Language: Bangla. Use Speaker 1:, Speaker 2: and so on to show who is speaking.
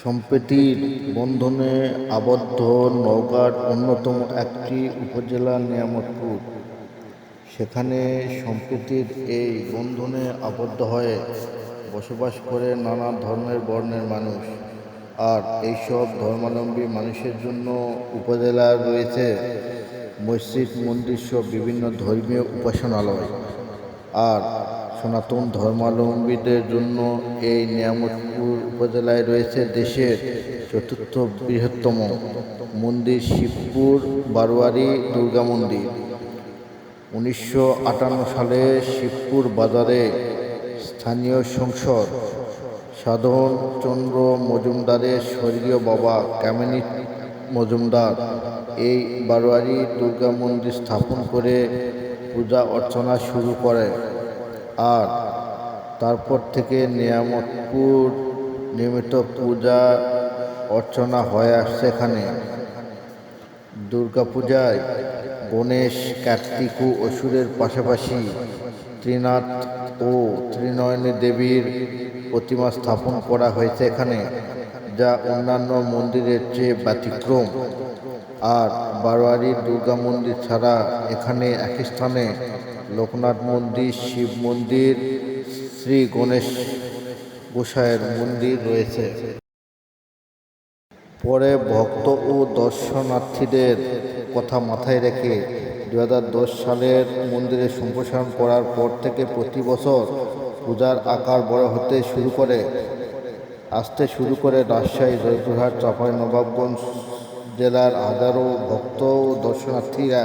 Speaker 1: সম্প্রীতির বন্ধনে আবদ্ধ নওগাঁর অন্যতম একটি উপজেলা নিয়ামতপুর। সেখানে সম্প্রীতির এই বন্ধনে আবদ্ধ হয়ে বসবাস করে নানা ধর্মের বর্ণের মানুষ। আর এইসব ধর্মাবলম্বী মানুষের জন্য উপজেলায় রয়েছে মসজিদ, মন্দির সহ বিভিন্ন ধর্মীয় উপাসনালয়। আর সনাতন ধর্মাবলম্বীদের জন্য এই নিয়ামতপুর উপজেলায় রয়েছে দেশের চতুর্থ বৃহত্তম মন্দির শিবপুর বারোয়ারি দুর্গা মন্দির। 1958 সালে শিবপুর বাজারে স্থানীয় সংসদ সাধন চন্দ্র মজুমদারের স্বর্গীয় বাবা কামিনী মজুমদার এই বারোয়ারি দুর্গা মন্দির স্থাপন করে পূজা অর্চনা শুরু করে। আর তারপর থেকে নিয়ামতপুর নিয়মিত পূজা অর্চনা হয়ে আসছে। এখানে দুর্গাপূজায় গণেশ, কার্তিক ও অসুরের পাশাপাশি ত্রিনাথ ও ত্রিনয়নী দেবীর প্রতিমা স্থাপন করা হয়েছে এখানে, যা অন্যান্য মন্দিরের চেয়ে ব্যতিক্রম। আর বারোয়ারি দুর্গা মন্দির ছাড়া এখানে একই স্থানে লোকনাথ মন্দির, শিব মন্দির, শ্রী গণেশ গোসাইয়ের মন্দির রয়েছে। পরে ভক্ত ও দর্শনার্থীদের কথা মাথায় রেখে 2010 সালের মন্দিরের সম্প্রসারণ করার পর থেকে প্রতি বছর পূজার আকার বড় হতে আসতে শুরু করে। রাজশাহী, জয়পুরহাট, চাঁপাইনবাবগঞ্জ জেলার হাজারো ভক্ত ও দর্শনার্থীরা